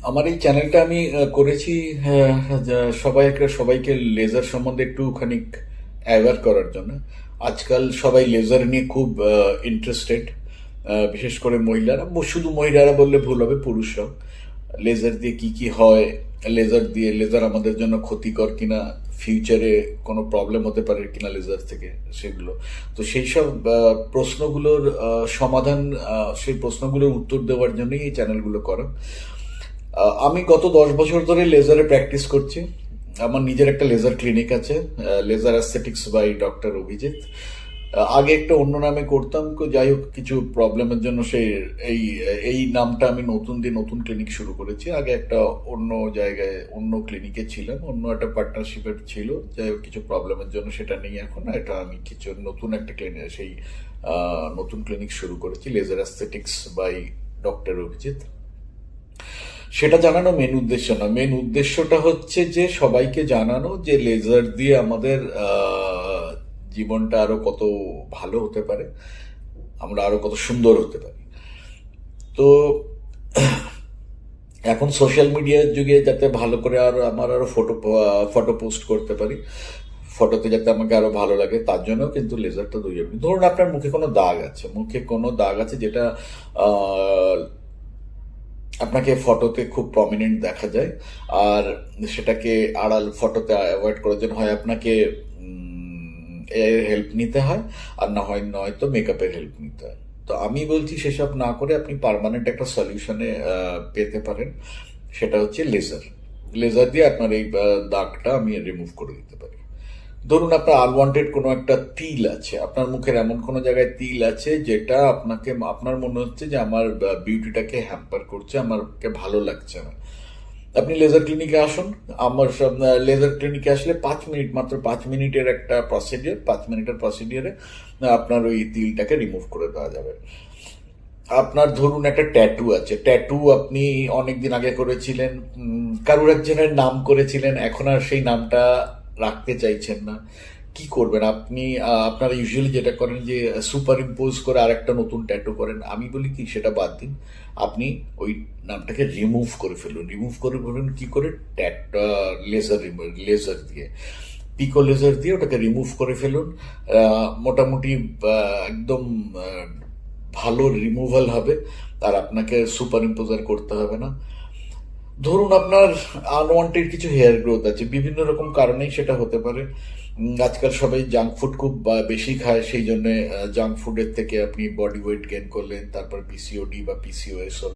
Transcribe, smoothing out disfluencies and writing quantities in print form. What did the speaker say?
আমার এই চ্যানেলটা আমি করেছি সবাইকে লেজার সম্বন্ধে একটুখানি অ্যাওয়্যার করার জন্য। আজকাল সবাই লেজার নিয়ে খুব ইন্টারেস্টেড, বিশেষ করে মহিলারা। শুধু মহিলারা বললে ভুল হবে, পুরুষরাও। লেজার দিয়ে কি কি হয়, লেজার আমাদের জন্য ক্ষতিকর কিনা, ফিউচারে কোনো প্রবলেম হতে পারে কিনা লেজার থেকে, সেগুলো। তো সেই সব প্রশ্নগুলোর সমাধান, সেই প্রশ্নগুলোর উত্তর দেওয়ার জন্যই এই চ্যানেলগুলো করা। আমি গত 10 বছর ধরে লেজারে প্র্যাকটিস করছি। আমার নিজের একটা লেজার ক্লিনিক আছে, laser aesthetics by doctor Abhijit. আগে একটা অন্য নামে করতাম, যাই হোক কিছু প্রবলেমের জন্য সেই এই এই নামটা আমি নতুন ক্লিনিক শুরু করেছি। আগে একটা অন্য জায়গায় অন্য ক্লিনিকে ছিলাম, অন্য একটা পার্টনারশিপের ছিল, যাই হোক কিছু প্রবলেমের জন্য সেটা নেই এখন। এটা আমি কিছু নতুন একটা ক্লিনিক, সেই নতুন ক্লিনিক শুরু করেছি, laser aesthetics by doctor Abhijit. সেটা জানানো মেন উদ্দেশ্য না। মেন উদ্দেশ্যটা হচ্ছে যে সবাইকে জানানো যে লেজার দিয়ে আমাদের জীবনটা আরো কত ভালো হতে পারে, আমরা আরো কত সুন্দর হতে পারি। তো এখন সোশ্যাল মিডিয়ার যুগে যাতে ভালো করে আমার আরো ফটো পোস্ট করতে পারি, ফটোতে যাতে আমাকে আরো ভালো লাগে, তার জন্য কিন্তু লেজারটা ধরুন আপনার মুখে কোনো দাগ আছে যেটা আপনাকে ফটোতে খুব প্রমিনেন্ট দেখা যায়। আর সেটাকে ফটোতে অ্যাভয়েড করার জন্য হয় আপনাকে এর হেল্প নিতে হয়, আর নয়তো মেকআপের হেল্প নিতে হয়। তো আমি বলছি সেসব না করে আপনি পার্মানেন্ট একটা সলিউশনে পেতে পারেন, সেটা হচ্ছে লেজার। লেজার দিয়ে আপনার এই দাগটা আমি রিমুভ করে দিতে পারি। ধরুন আপনার আনওয়ান্টেড কোনো একটা তিল আছে, আপনার মুখের এমন কোনো জায়গায় তিল আছে যেটা আপনার মনে হচ্ছে যে আমার বিউটিটাকে হ্যাম্পার করছে, আমাকে ভালো লাগছে না। আপনি লেজার ক্লিনিকে আসুন। লেজার ক্লিনিকে আসলে 5 মিনিট, মাত্র 5 মিনিটের একটা প্রসিডিওর, 5 মিনিটের প্রসিডিওরে আপনার ওই তিলটাকে রিমুভ করে দেওয়া যাবে। আপনার ধরুন একটা ট্যাটু আছে, ট্যাটু আপনি অনেকদিন আগে করেছিলেন, কারোর একজনের নাম করেছিলেন, এখন আর সেই নামটা রাখতে চাইছেন না। কি করবেন আপনি? আপনারা ইউজুয়ালি যেটা করেন যে সুপার ইম্পোজ করে আরেকটা নতুন ট্যাটু করেন। আমি বলি কি, সেটা বাদ দিন। আপনি ওই নামটাকে রিমুভ করে ফেলুন কি করে? লেজার দিয়ে, পিকো লেজার দিয়ে ওটাকে রিমুভ করে ফেলুন। মোটামুটি একদম ভালো রিমুভাল হবে, আর আপনাকে সুপার ইম্পোজার করতে হবে না। ধরুন আপনার আনওয়ান্টেড কিছু হেয়ার গ্রোথ আছে, বিভিন্ন রকম কারণেই সেটা হতে পারে। আজকাল সবাই জাঙ্ক ফুড খুব বেশি খায়, সেই জন্য জাঙ্ক ফুডের থেকে আপনি বডি ওয়েট গেইন করলেন, তারপর পিসিওডি বা পিসিওএস